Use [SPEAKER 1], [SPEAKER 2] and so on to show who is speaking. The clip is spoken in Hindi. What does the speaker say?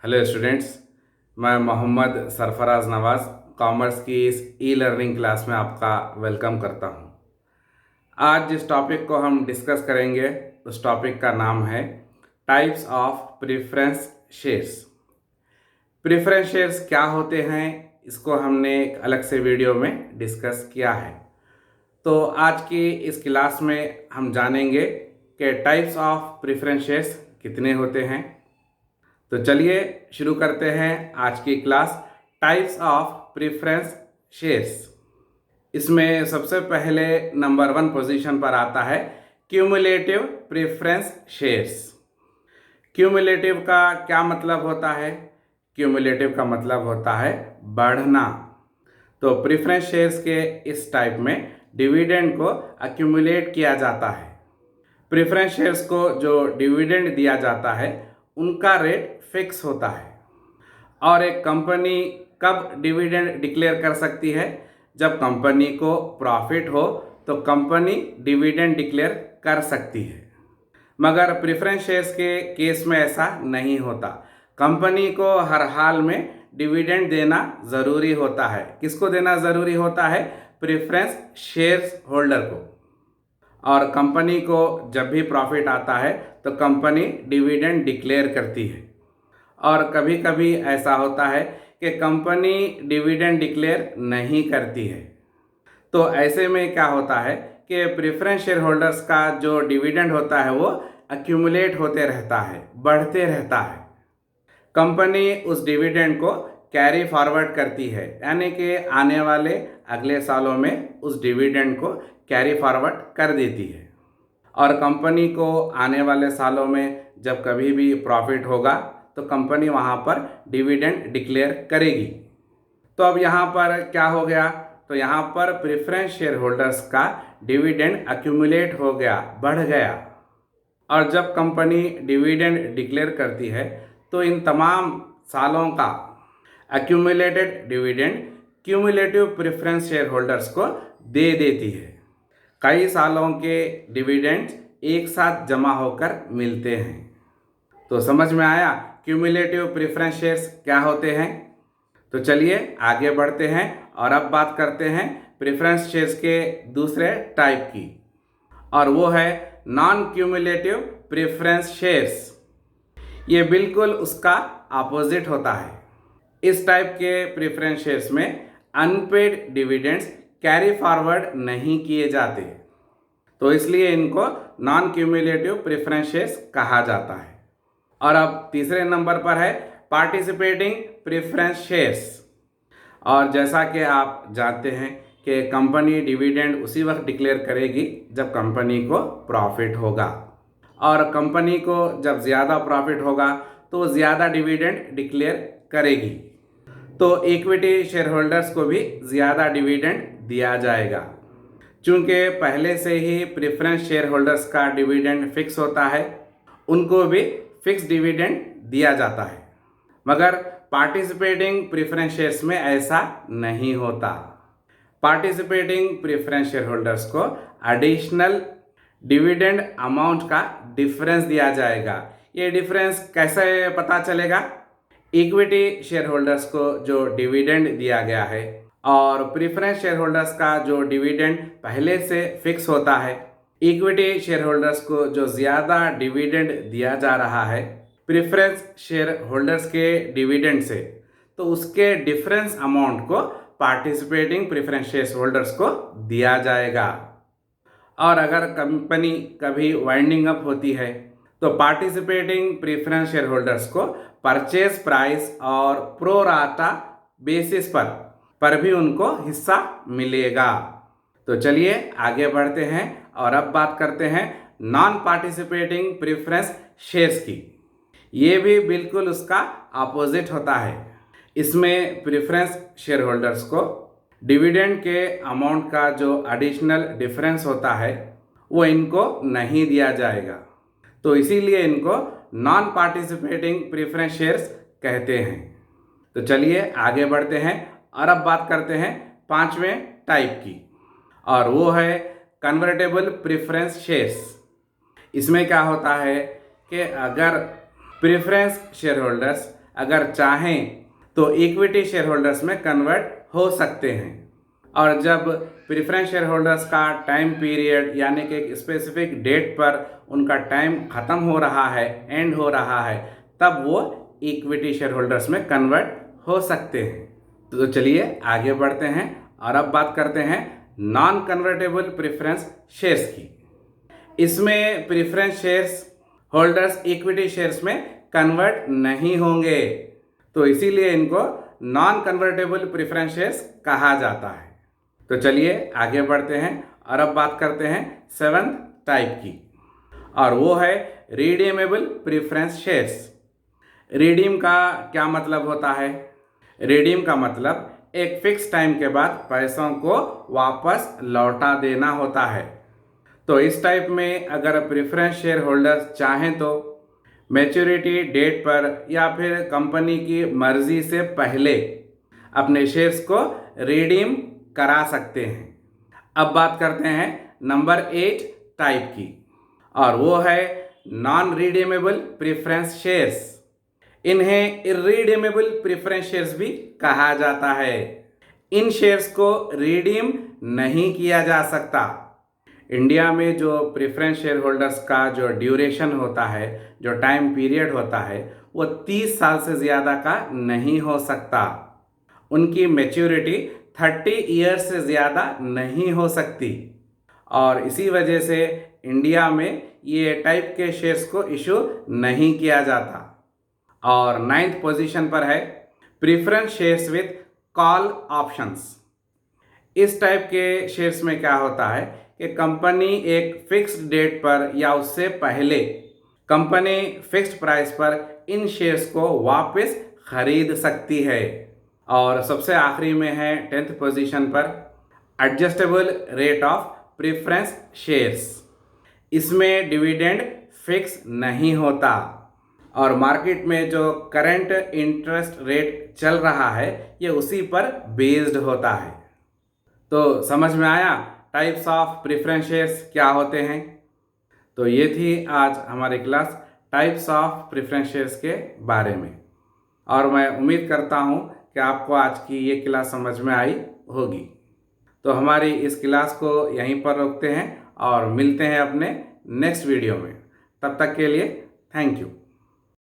[SPEAKER 1] हेलो स्टूडेंट्स, मैं मोहम्मद सरफराज नवाज़ कॉमर्स की इस ई लर्निंग क्लास में आपका वेलकम करता हूं। आज जिस टॉपिक को हम डिस्कस करेंगे उस टॉपिक का नाम है types of preference shares. Preference shares क्या होते हैं इसको हमने एक अलग से वीडियो में डिस्कस किया है। तो आज की इस क्लास में हम जानेंगे कि टाइप्स ऑफ प्रेफरेंस शेयर्स कितने होते हैं। तो चलिए शुरू करते हैं आज की class types of preference shares. इसमें सबसे पहले नंबर 1 पोजीशन पर आता है क्यूमुलेटिव प्रेफरेंस शेयर्स। क्यूमुलेटिव का क्या मतलब होता है? क्यूमुलेटिव का मतलब होता है बढ़ना। तो प्रेफरेंस शेयर्स के इस टाइप में डिविडेंड को अक्यूमुलेट किया जाता है। प्रेफरेंस शेयर्स को जो डिविडेंड दिया जाता है उनका रेट फिक्स होता है। और एक कंपनी कब डिविडेंड डिक्लेयर कर सकती है? जब कंपनी को प्रॉफिट हो तो कंपनी डिविडेंड डिक्लेयर कर सकती है। मगर प्रेफरेंस शेयर्स के केस में ऐसा नहीं होता। कंपनी को हर हाल में डिविडेंड देना ज़रूरी होता है। किसको देना ज़रूरी होता है? प्रेफरेंस शेयर्स होल्डर को। और कंपनी को जब भी प्रॉफिट आता है तो कंपनी डिविडेंड डिक्लेयर करती है। और कभी कभी ऐसा होता है कि कंपनी डिविडेंड डिक्लेयर नहीं करती है। तो ऐसे में क्या होता है कि प्रेफरेंस शेयर होल्डर्स का जो डिविडेंड होता है वो अक्यूमुलेट होते रहता है, बढ़ते रहता है। कंपनी उस डिविडेंड को कैरी फॉरवर्ड करती है, यानी कि आने वाले अगले सालों में उस डिविडेंड को कैरी फॉरवर्ड कर देती है। और कंपनी को आने वाले सालों में जब कभी भी प्रॉफिट होगा तो कंपनी वहाँ पर डिविडेंड डिक्लेयर करेगी। तो अब यहाँ पर क्या हो गया? तो यहाँ पर प्रेफरेंस शेयर होल्डर्स का डिविडेंड अक्यूमुलेट हो गया, बढ़ गया। और जब कंपनी डिविडेंड डिक्लेयर करती है तो इन तमाम सालों का accumulated dividend cumulative preference share holders को दे देती है। कई सालों के डिविडेंड्स एक साथ जमा होकर मिलते हैं। तो समझ में आया क्यूमुलेटिव प्रेफरेंस शेयर्स क्या होते हैं? तो चलिए आगे बढ़ते हैं और अब बात करते हैं प्रेफरेंस शेयर्स के दूसरे टाइप की, और वो है नॉन क्यूमुलेटिव प्रेफरेंस शेयर्स। ये बिल्कुल उसका अपोजिट होता है। इस टाइप के प्रेफरेंस शेयर्स में अनपेड डिविडेंड्स कैरी फॉरवर्ड नहीं किए जाते, तो इसलिए इनको नॉन क्यूमुलेटिव प्रेफरेंस शेयर्स कहा जाता है। और अब तीसरे नंबर पर है पार्टिसिपेटिंग प्रेफरेंस शेयर्स। और जैसा कि आप जानते हैं कि कंपनी डिविडेंड उसी वक्त डिक्लेयर करेगी जब कंपनी को प्रॉफिट होगा, और कंपनी को जब ज़्यादा प्रॉफिट होगा तो ज़्यादा डिविडेंड डिक्लेयर करेगी। तो इक्विटी शेयर होल्डर्स को भी ज़्यादा डिविडेंड दिया जाएगा। चूँकि पहले से ही प्रेफरेंस शेयर होल्डर्स का डिविडेंड फिक्स होता है, उनको भी फिक्स डिविडेंड दिया जाता है। मगर पार्टिसिपेटिंग प्रेफरेंस शेयर्स में ऐसा नहीं होता। पार्टिसिपेटिंग प्रेफरेंस शेयर होल्डर्स को एडिशनल डिविडेंड अमाउंट का डिफरेंस दिया जाएगा। ये डिफरेंस कैसे पता चलेगा? इक्विटी शेयर होल्डर्स को जो डिविडेंड दिया गया है और प्रेफरेंस शेयर होल्डर्स का जो डिविडेंड पहले से फिक्स होता है, इक्विटी शेयर होल्डर्स को जो ज़्यादा डिविडेंड दिया जा रहा है प्रेफरेंस शेयर होल्डर्स के डिविडेंड से, तो उसके डिफरेंस अमाउंट को पार्टिसिपेटिंग प्रेफरेंस शेयर होल्डर्स को दिया जाएगा। और अगर कंपनी कभी वाइंडिंग अप होती है तो पार्टिसिपेटिंग प्रेफरेंस शेयर होल्डर्स को परचेज प्राइस और प्रो राटा बेसिस पर भी उनको हिस्सा मिलेगा। तो चलिए आगे बढ़ते हैं और अब बात करते हैं नॉन पार्टिसिपेटिंग प्रेफरेंस शेयर्स की। ये भी बिल्कुल उसका अपोजिट होता है। इसमें प्रेफरेंस शेयर होल्डर्स को डिविडेंड के अमाउंट का जो एडिशनल डिफरेंस होता है वो इनको नहीं दिया जाएगा, तो इसीलिए इनको नॉन पार्टिसिपेटिंग प्रेफरेंस शेयर्स कहते हैं। तो चलिए आगे बढ़ते हैं और अब बात करते हैं पांचवें टाइप की, और वो है कन्वर्टेबल प्रेफरेंस शेयर्स। इसमें क्या होता है कि अगर प्रेफरेंस शेयर होल्डर्स अगर चाहें तो इक्विटी शेयर होल्डर्स में कन्वर्ट हो सकते हैं। और जब प्रेफरेंस शेयर होल्डर्स का टाइम पीरियड यानी कि एक स्पेसिफिक डेट पर उनका टाइम ख़त्म हो रहा है, एंड हो रहा है, तब वो इक्विटी शेयर होल्डर्स में कन्वर्ट हो सकते हैं। तो चलिए आगे बढ़ते हैं और अब बात करते हैं नॉन कन्वर्टेबल प्रेफरेंस शेयर्स की। इसमें preference shares holders equity shares में कन्वर्ट नहीं होंगे, तो इसीलिए इनको नॉन कन्वर्टेबल प्रेफरेंस शेयर्स कहा जाता है। तो चलिए आगे बढ़ते हैं और अब बात करते हैं 7th टाइप की, और वो है रिडीमेबल प्रेफरेंस शेयर्स। रिडीम का क्या मतलब होता है? रिडीम का मतलब एक फिक्स टाइम के बाद पैसों को वापस लौटा देना होता है। तो इस टाइप में अगर प्रेफरेंस शेयर होल्डर्स चाहें तो मैच्योरिटी डेट पर या फिर कंपनी की मर्जी से पहले अपने शेयर्स को रिडीम करा सकते हैं। अब बात करते हैं नंबर 8 टाइप की, और वो है नॉन रिडीमेबल प्रेफरेंस शेयर्स। इन्हें इररिडीमेबल प्रेफरेंस शेयर्स भी कहा जाता है। इन शेयर्स को रिडीम नहीं किया जा सकता। इंडिया में जो प्रेफरेंस शेयर होल्डर्स का जो ड्यूरेशन होता है, जो टाइम पीरियड होता है, वो 30 साल से ज़्यादा का नहीं हो सकता। उनकी मैच्योरिटी 30 ईयर्स से ज़्यादा नहीं हो सकती, और इसी वजह से इंडिया में ये टाइप के शेयर्स को इशू नहीं किया जाता। और 9th पोजीशन पर है preference shares with call options. इस टाइप के शेयर्स में क्या होता है कि कंपनी एक फिक्स्ड डेट पर या उससे पहले कंपनी फिक्स्ड प्राइस पर इन शेयर्स को वापस खरीद सकती है। और सबसे आखिरी में है 10th पोजीशन पर adjustable rate of preference shares. इसमें डिविडेंड फिक्स नहीं होता, और मार्केट में जो करंट इंटरेस्ट रेट चल रहा है ये उसी पर बेस्ड होता है। तो समझ में आया टाइप्स ऑफ प्रेफरेंस शेयर्स क्या होते हैं? तो ये थी आज हमारी class types of preference shares के बारे में, और मैं उम्मीद करता हूँ कि आपको आज की ये क्लास समझ में आई होगी। तो हमारी इस क्लास को यहीं पर रोकते हैं और मिलते हैं अपने नेक्स्ट वीडियो में। तब तक के लिए थैंक यू।